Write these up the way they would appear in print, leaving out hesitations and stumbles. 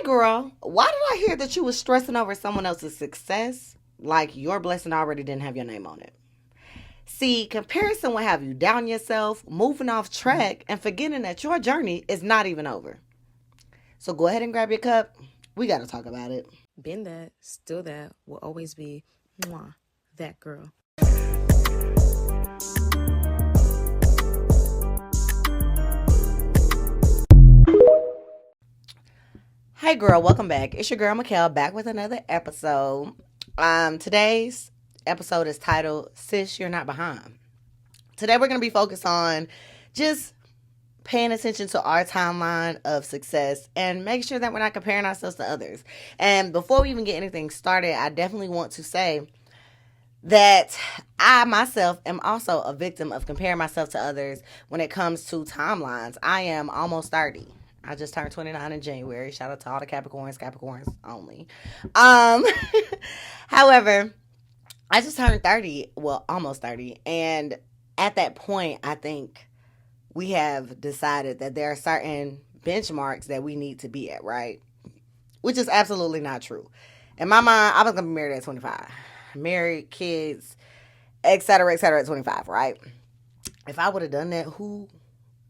girl, why did I hear that you was stressing over someone else's success like your blessing already didn't have your name on it? See, comparison will have you down yourself, moving off track, and forgetting that your journey is not even over. So go ahead and grab your cup. We got to talk about it. Been that, still that, will always be mwah, that girl. Hey girl, welcome back. It's your girl Mikkel back with another episode. Today's episode is titled Sis, You're Not Behind. Today we're going to be focused on just paying attention to our timeline of success and make sure that we're not comparing ourselves to others. And before we even get anything started, I definitely want to say that I myself am also a victim of comparing myself to others when it comes to timelines. I am almost 30. I just turned 29 in January. Shout out to all the Capricorns only. However, I just turned 30, well, almost 30. And at that point, I think we have decided that there are certain benchmarks that we need to be at, right? Which is absolutely not true. In my mind, I was going to be married at 25. Married, kids, et cetera, at 25, right? If I would have done that, who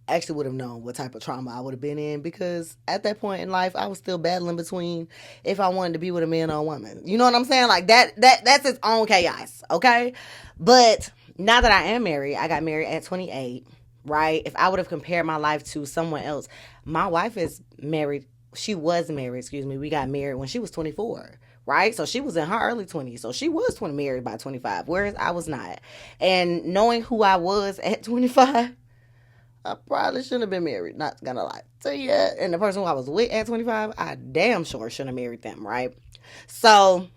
actually would have known what type of trauma I would have been in? Because at that point in life, I was still battling between if I wanted to be with a man or a woman. You know what I'm saying? Like that's its own chaos, okay? But now that I am married, I got married at 28, right? If I would have compared my life to someone else, my wife is married. She was married, we got married when she was 24, right? So she was in her early 20s. So she was married by 25, whereas I was not. And knowing who I was at 25, I probably shouldn't have been married, not gonna lie to you. And the person who I was with at 25, I damn sure shouldn't have married them, right? So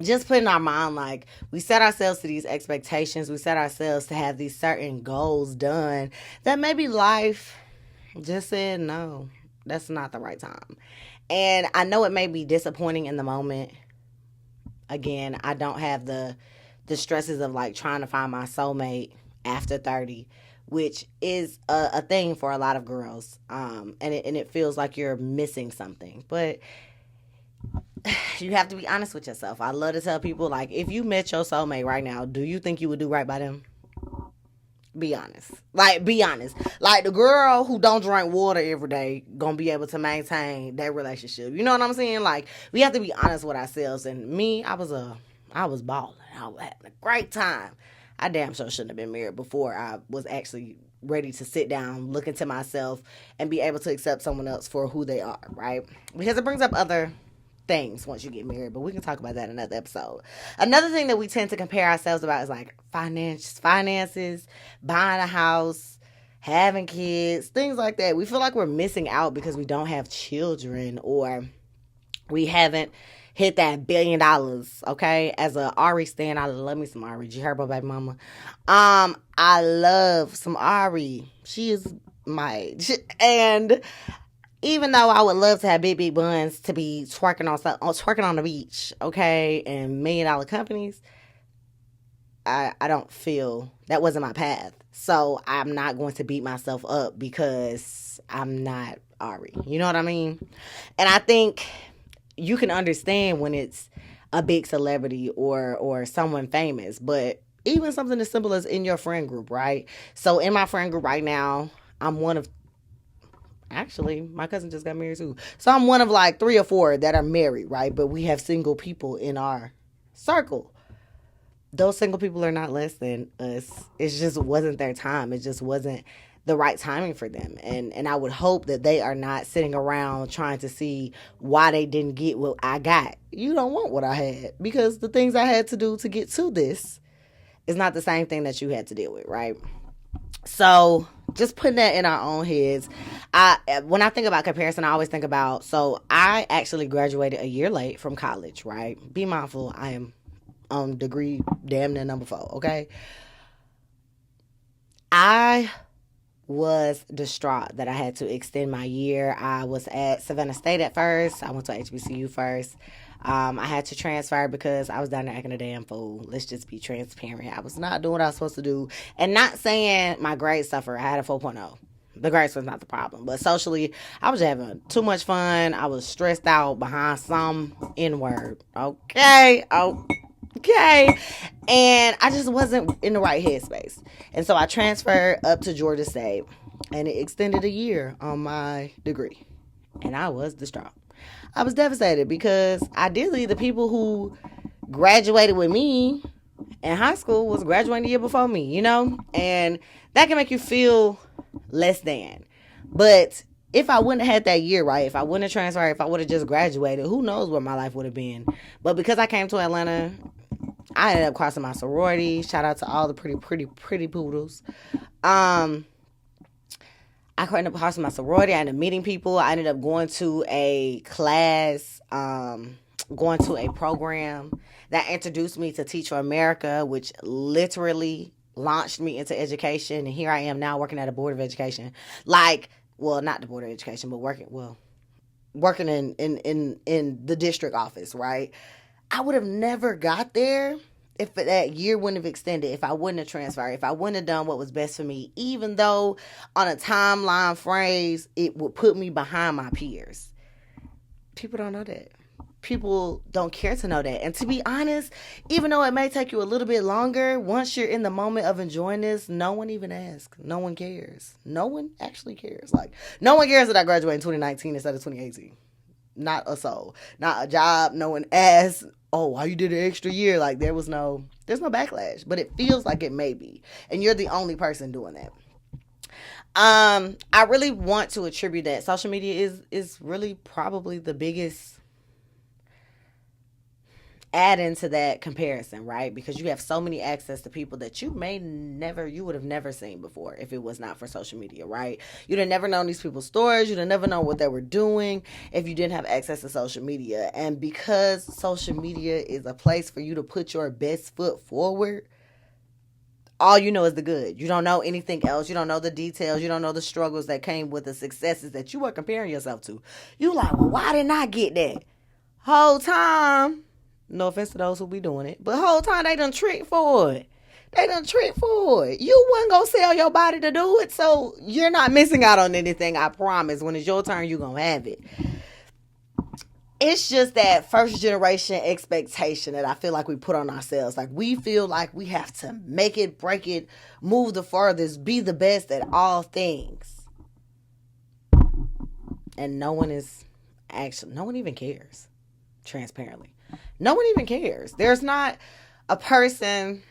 just put in our mind, like, we set ourselves to these expectations. We set ourselves to have these certain goals done that maybe life just said, no, that's not the right time. And I know it may be disappointing in the moment. Again, I don't have the stresses of like trying to find my soulmate after 30, which is a thing for a lot of girls. And it feels like you're missing something. But you have to be honest with yourself. I love to tell people, like, if you met your soulmate right now, do you think you would do right by them? Be honest. Like, be honest. Like, the girl who don't drink water every day gonna be able to maintain that relationship. You know what I'm saying? Like, we have to be honest with ourselves. And me, I was balling. I was having a great time. I damn sure shouldn't have been married before I was actually ready to sit down, look into myself, and be able to accept someone else for who they are, right? Because it brings up other things once you get married, but we can talk about that in another episode. Another thing that we tend to compare ourselves about is like finances, buying a house, having kids, things like that. We feel like we're missing out because we don't have children or we haven't hit that $1 billion, okay? As a Ari stan, I love me some Ari. You heard about baby mama? I love some Ari. She is my age. And even though I would love to have big buns to be twerking on the beach, okay, and $1 million companies, I don't feel that wasn't my path. So I'm not going to beat myself up because I'm not Ari. You know what I mean? And I think you can understand when it's a big celebrity or someone famous, but even something as simple as in your friend group, right? So in my friend group right now, I'm one of, actually, my cousin just got married too. So I'm one of like 3 or 4 that are married, right? But we have single people in our circle. Those single people are not less than us. It just wasn't their time. It just wasn't the right timing for them. And I would hope that they are not sitting around trying to see why they didn't get what I got. You don't want what I had, because the things I had to do to get to this is not the same thing that you had to deal with, right? So just putting that in our own heads. When I think about comparison, I always think about, so I actually graduated a year late from college, right? Be mindful, I am on degree damn near number 4, okay? I was distraught that I had to extend my year. I was at Savannah State at first. I went to HBCU first. I had to transfer because I was down there acting a damn fool. Let's just be transparent. I was not doing what I was supposed to do. And not saying my grades suffered. I had a 4.0. The grades was not the problem. But socially, I was having too much fun. I was stressed out behind some N-word. Okay. Okay. And I just wasn't in the right headspace. And so I transferred up to Georgia State. And it extended a year on my degree. And I was distraught. I was devastated because ideally the people who graduated with me in high school was graduating the year before me, you know? And that can make you feel less than. But if I wouldn't have had that year, right, if I wouldn't have transferred, if I would have just graduated, who knows what my life would have been. But because I came to Atlanta, I ended up crossing my sorority. Shout out to all the pretty poodles. I ended up crossing my sorority. I ended up meeting people. I ended up going to a class, going to a program that introduced me to Teach for America, which literally launched me into education. And here I am now working at a board of education. Like, well, not the board of education, but working in the district office, right? I would have never got there if that year wouldn't have extended, if I wouldn't have transferred, if I wouldn't have done what was best for me, even though on a timeline phrase, it would put me behind my peers. People don't know that. People don't care to know that. And to be honest, even though it may take you a little bit longer, once you're in the moment of enjoying this, no one even asks. No one cares. No one actually cares. Like, no one cares that I graduated in 2019 instead of 2018. Not a soul. Not a job. No one asked, oh, why you did an extra year? Like, there's no backlash. But it feels like it may be. And you're the only person doing that. I really want to attribute that social media is really probably the biggest add into that comparison, right? Because you have so many access to people that you would have never seen before if it was not for social media, right? You'd have never known these people's stories. You'd have never known what they were doing if you didn't have access to social media. And because social media is a place for you to put your best foot forward, all you know is the good. You don't know anything else. You don't know the details. You don't know the struggles that came with the successes that you were comparing yourself to. You like, well, why didn't I get that? Whole time, no offense to those who be doing it, but whole time they done tricked for it. You wasn't gonna sell your body to do it, so you're not missing out on anything, I promise. When it's your turn, you're gonna have it. It's just that first generation expectation that I feel like we put on ourselves. Like, we feel like we have to make it, break it, move the farthest, be the best at all things. And no one even cares. Transparently. No one even cares. There's not a person,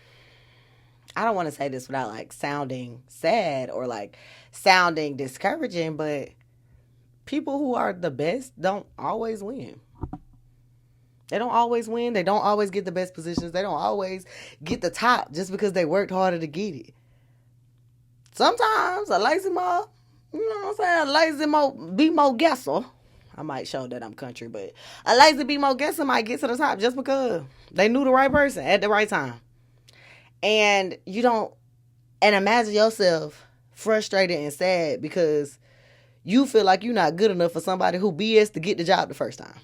I don't want to say this without like sounding sad or like sounding discouraging, but people who are the best don't always win. They don't always win. They don't always get the best positions. They don't always get the top just because they worked harder to get it. Sometimes a lazy mo, you know what I'm saying? A lazy mo, be mo guesser. I might show that I'm country, but a lazy be mo guesser might get to the top just because they knew the right person at the right time. And and imagine yourself frustrated and sad because you feel like you're not good enough for somebody who BS to get the job the first time.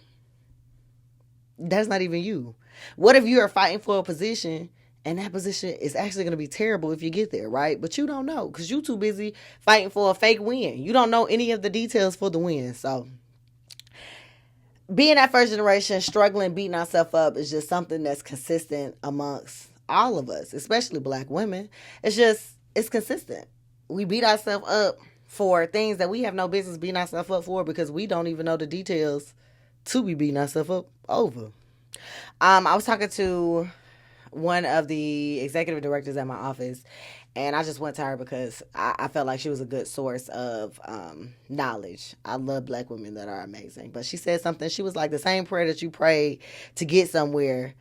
That's not even you. What if you are fighting for a position and that position is actually going to be terrible if you get there, right? But you don't know because you're too busy fighting for a fake win. You don't know any of the details for the win. So being that first generation, struggling, beating ourselves up is just something that's consistent amongst all of us, especially Black women. It's consistent. We beat ourselves up for things that we have no business beating ourselves up for because we don't even know the details to be beating ourselves up over. I was talking to one of the executive directors at my office, and I just went to her because I felt like she was a good source of knowledge. I love Black women that are amazing. But she said something. She was like, the same prayer that you pray to get somewhere,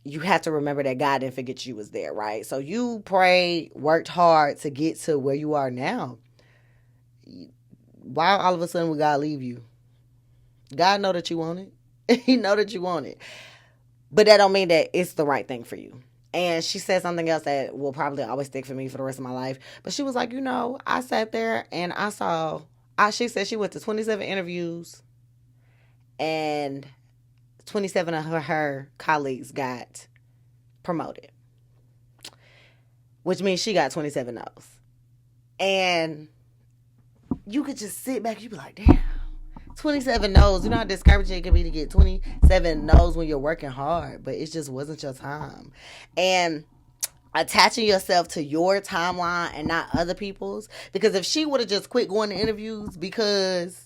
you have to remember that God didn't forget you was there, right? So you prayed, worked hard to get to where you are now. Why all of a sudden would God leave you? God know that you want it. He know that you want it. But that don't mean that it's the right thing for you. And she said something else that will probably always stick for me for the rest of my life. But she was like, I sat there and she said she went to 27 interviews and 27 of her colleagues got promoted. Which means she got 27 no's. And you could just sit back, you be like, damn, 27 no's. You know how discouraging it can be to get 27 no's when you're working hard, but it just wasn't your time. And attaching yourself to your timeline and not other people's, because if she would have just quit going to interviews because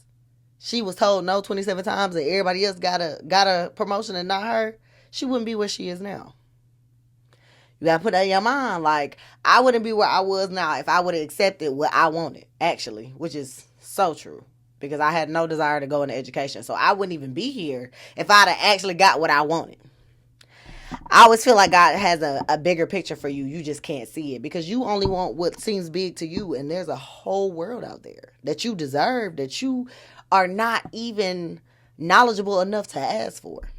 she was told no 27 times and everybody else got a promotion and not her, she wouldn't be where she is now. You gotta put that in your mind. Like, I wouldn't be where I was now if I would have accepted what I wanted, actually, which is so true. Because I had no desire to go into education. So I wouldn't even be here if I'd have actually got what I wanted. I always feel like God has a bigger picture for you. You just can't see it. Because you only want what seems big to you. And there's a whole world out there that you deserve, that you are not even knowledgeable enough to ask for.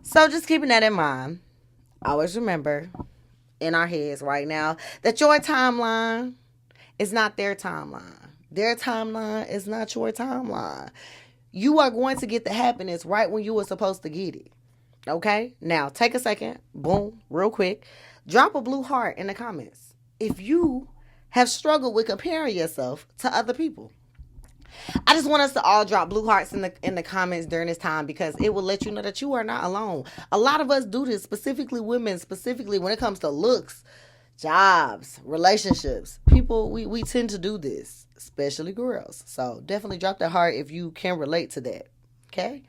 So just keeping that in mind, always remember in our heads right now that your timeline is not their timeline. Their timeline is not your timeline. You are going to get the happiness right when you were supposed to get it. Okay? Now, take a second. Boom. Real quick. Drop a blue heart in the comments if you have struggled with comparing yourself to other people. I just want us to all drop blue hearts in the comments during this time, because it will let you know that you are not alone. A lot of us do this, specifically women, specifically when it comes to looks, jobs, relationships. People, we tend to do this, especially girls. So definitely drop that heart if you can relate to that. Okay?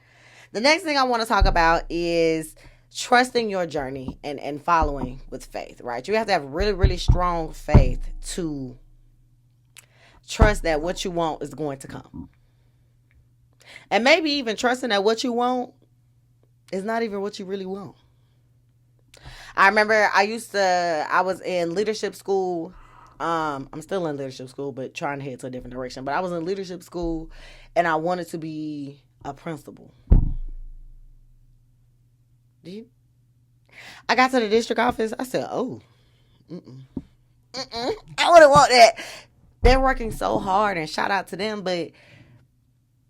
The next thing I want to talk about is trusting your journey and following with faith, right? You have to have really, really strong faith to trust that what you want is going to come. And maybe even trusting that what you want is not even what you really want. I remember I was in leadership school. I'm still in leadership school, but trying to head to a different direction. But I was in leadership school and I wanted to be a principal. I got to the district office. I said, oh, I wouldn't want that. They're working so hard, and shout out to them, but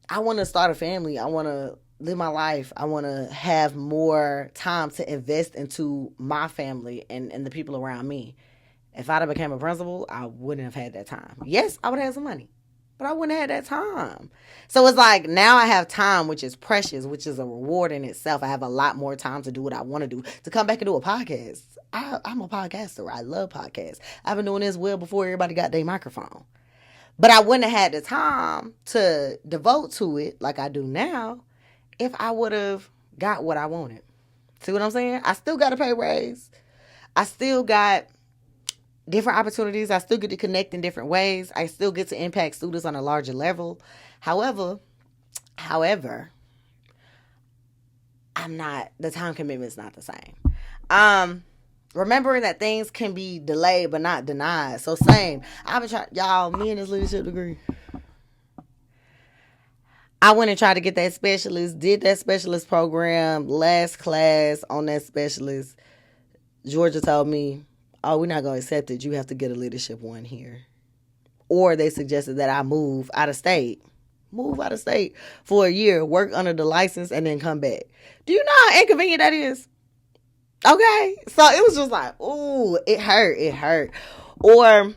I want to start a family. I want to live my life. I want to have more time to invest into my family and the people around me. If I'd have become a principal, I wouldn't have had that time. Yes, I would have had some money, but I wouldn't have had that time. So it's like now I have time, which is precious, which is a reward in itself. I have a lot more time to do what I want to do, to come back and do a podcast. I'm a podcaster. I love podcasts. I've been doing this well before everybody got their microphone. But I wouldn't have had the time to devote to it like I do now if I would have got what I wanted. See what I'm saying? I still got a pay raise. I still got different opportunities. I still get to connect in different ways. I still get to impact students on a larger level. However, the time commitment's not the same. Remembering that things can be delayed but not denied. So same. I've been trying, y'all, me and this leadership degree. I went and tried to get that specialist, did that specialist program, last class on that specialist. Georgia told me, oh, we're not going to accept it. You have to get a leadership one here. Or they suggested that I move out of state for a year, work under the license, and then come back. Do you know how inconvenient that is? Okay, so it was just like, ooh, it hurt. Or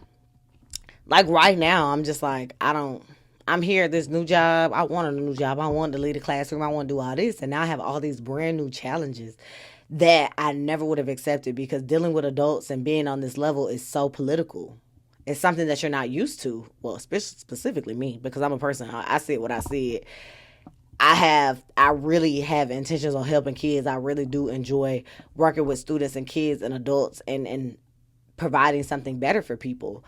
like right now, I'm just like, I'm here at this new job. I wanted a new job. I wanted to lead a classroom. I want to do all this. And now I have all these brand new challenges that I never would have accepted, because dealing with adults and being on this level is so political. It's something that you're not used to. Well, specifically me, because I'm a person, I said what I said. I really have intentions on helping kids. I really do enjoy working with students and kids and adults and providing something better for people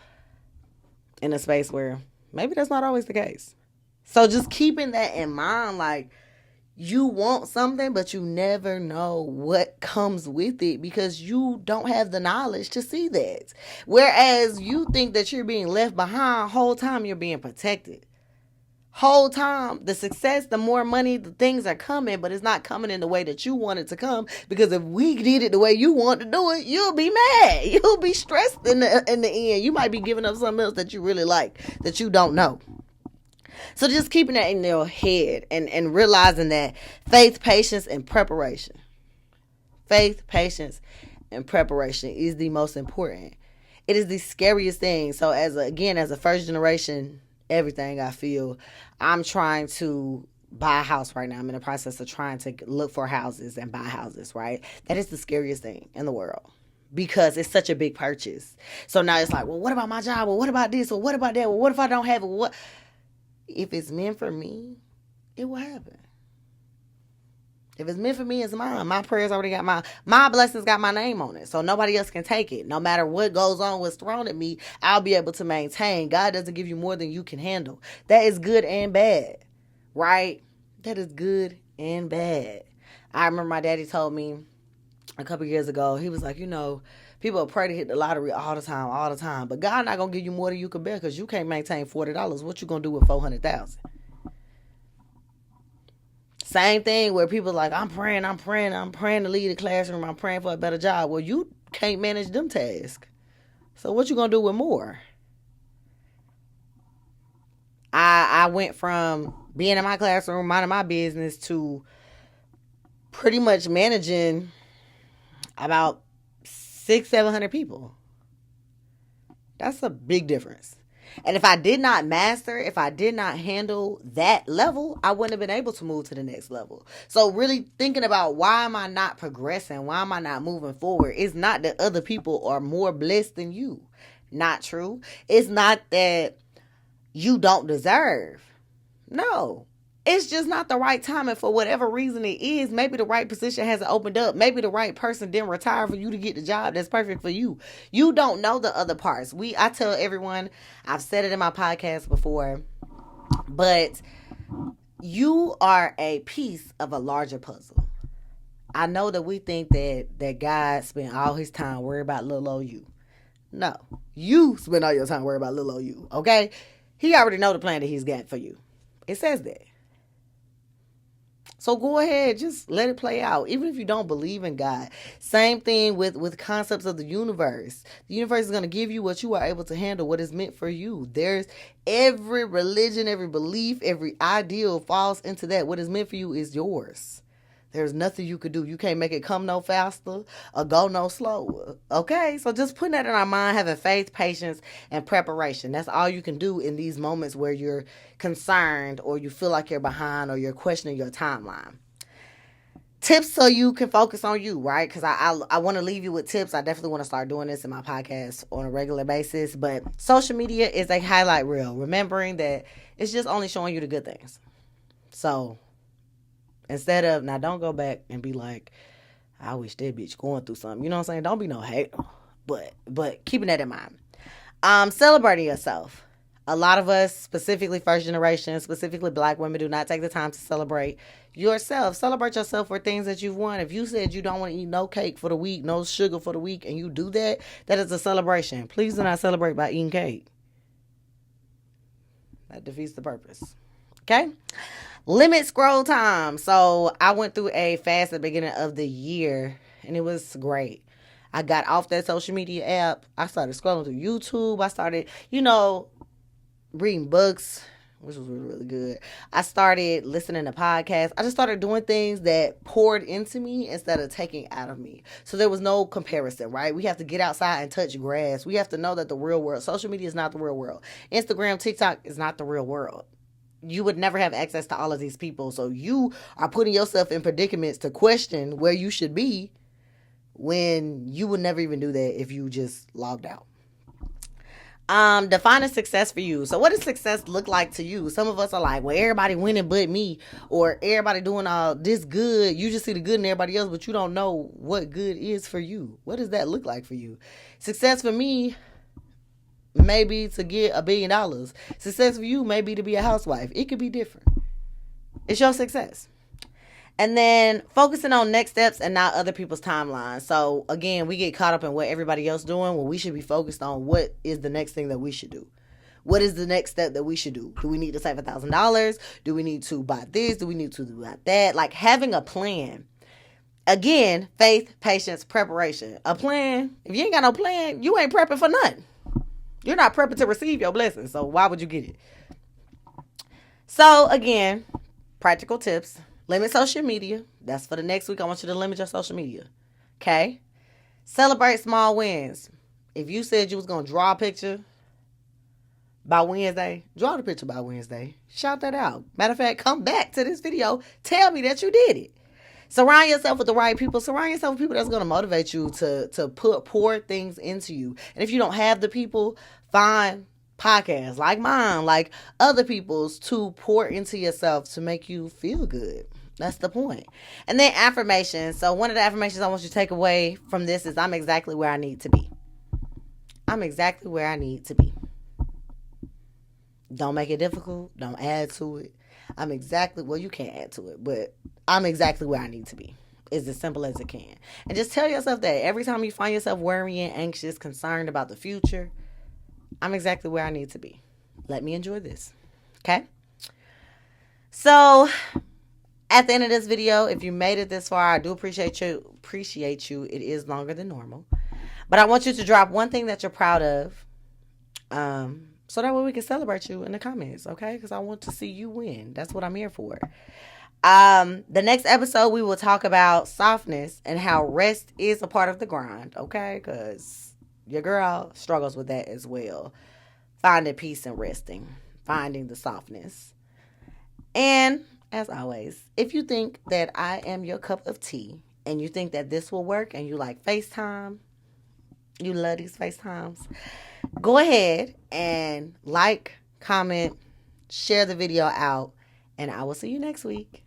in a space where maybe that's not always the case. So just keeping that in mind, like, you want something, but you never know what comes with it because you don't have the knowledge to see that. Whereas you think that you're being left behind, whole time you're being protected. Whole time, the success, the more money, the things are coming, but it's not coming in the way that you want it to come. Because if we did it the way you want to do it, you'll be mad. You'll be stressed in the end. You might be giving up something else that you really like, that you don't know. So just keeping that in your head and realizing that faith, patience, and preparation. Faith, patience, and preparation is the most important. It is the scariest thing. So as a first generation everything I feel. I'm trying to buy a house right now. I'm in the process of trying to look for houses and buy houses, right? That is the scariest thing in the world because it's such a big purchase. So now it's like, well, what about my job? Well, what about this? Well, what about that? Well, what if I don't have it? What if it's meant for me? It will happen. If it's meant for me, it's mine. My prayers already got my blessings got my name on it. So nobody else can take it. No matter what goes on, what's thrown at me, I'll be able to maintain. God doesn't give you more than you can handle. That is good and bad. Right? That is good and bad. I remember my daddy told me a couple years ago, he was like, people pray to hit the lottery all the time. But God not going to give you more than you can bear because you can't maintain $40. What you going to do with $400,000? Same thing where people like, I'm praying to leave the classroom, I'm praying for a better job. Well, you can't manage them tasks. So what you gonna do with more? I went from being in my classroom, minding my business, to pretty much managing about 700 people. That's a big difference. And if I did not handle that level, I wouldn't have been able to move to the next level. So really thinking about why am I not progressing? Why am I not moving forward? It's not that other people are more blessed than you. Not true. It's not that you don't deserve. No. It's just not the right time, and for whatever reason it is, maybe the right position hasn't opened up. Maybe the right person didn't retire for you to get the job that's perfect for you. You don't know the other parts. I tell everyone, I've said it in my podcast before, but you are a piece of a larger puzzle. I know that we think that God spent all his time worrying about little old you. No. You spend all your time worrying about little old you, okay? He already know the plan that he's got for you. It says that. So go ahead, just let it play out. Even if you don't believe in God. Same thing with concepts of the universe. The universe is going to give you what you are able to handle, what is meant for you. There's every religion, every belief, every ideal falls into that. What is meant for you is yours. There's nothing you could do. You can't make it come no faster or go no slower. Okay? So just putting that in our mind, having faith, patience, and preparation. That's all you can do in these moments where you're concerned or you feel like you're behind or you're questioning your timeline. Tips so you can focus on you, right? Because I want to leave you with tips. I definitely want to start doing this in my podcast on a regular basis. But social media is a highlight reel. Remembering that it's just only showing you the good things. So instead of, now don't go back and be like, I wish that bitch going through something. You know what I'm saying? Don't be no hater. But keeping that in mind. Celebrating yourself. A lot of us, specifically first generation, specifically black women, do not take the time to celebrate yourself. Celebrate yourself for things that you've won. If you said you don't want to eat no cake for the week, no sugar for the week, and you do that, that is a celebration. Please do not celebrate by eating cake. That defeats the purpose. Okay? Limit scroll time. So I went through a fast at the beginning of the year, and it was great. I got off that social media app. I started scrolling through YouTube. I started, reading books, which was really, really good. I started listening to podcasts. I just started doing things that poured into me instead of taking out of me. So there was no comparison, right? We have to get outside and touch grass. We have to know that the real world, social media is not the real world. Instagram, TikTok is not the real world. You would never have access to all of these people. So you are putting yourself in predicaments to question where you should be when you would never even do that if you just logged out. Defining success for you. So what does success look like to you? Some of us are like, well, everybody winning but me, or everybody doing all this good. You just see the good in everybody else, but you don't know what good is for you. What does that look like for you? Success for me, maybe to get $1 billion. Success for you, maybe to be a housewife. It could be different. It's your success. And then focusing on next steps and not other people's timelines. So again, we get caught up in what everybody else doing when we should be focused on what is the next thing that we should do. What is the next step that we should do? Do we need to save $1,000? Do we need to buy this? Do we need to do that? Like having a plan. Again, faith, patience, preparation. A plan. If you ain't got no plan, you ain't prepping for nothing. You're not prepping to receive your blessing. So why would you get it? So again, practical tips. Limit social media. That's for the next week. I want you to limit your social media. Okay? Celebrate small wins. If you said you was going to draw a picture by Wednesday, draw the picture by Wednesday. Shout that out. Matter of fact, come back to this video. Tell me that you did it. Surround yourself with the right people. Surround yourself with people that's going to motivate you to pour things into you. And if you don't have the people, find podcasts like mine, like other people's, to pour into yourself to make you feel good. That's the point. And then affirmations. So one of the affirmations I want you to take away from this is I'm exactly where I need to be. I'm exactly where I need to be. Don't make it difficult. Don't add to it. Well, you can't add to it, but I'm exactly where I need to be. It's as simple as it can. And just tell yourself that every time you find yourself worrying, anxious, concerned about the future, I'm exactly where I need to be. Let me enjoy this. Okay? So, at the end of this video, if you made it this far, I do appreciate you. It is longer than normal. But I want you to drop one thing that you're proud of. So that way we can celebrate you in the comments, okay? Because I want to see you win. That's what I'm here for. The next episode, we will talk about softness and how rest is a part of the grind, okay? Because your girl struggles with that as well. Finding peace and resting. Finding the softness. And, as always, if you think that I am your cup of tea and you think that this will work and you like FaceTime, you love these FaceTimes, go ahead and like, comment, share the video out, and I will see you next week.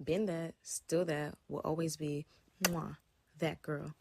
Been that, still that, will always be that girl.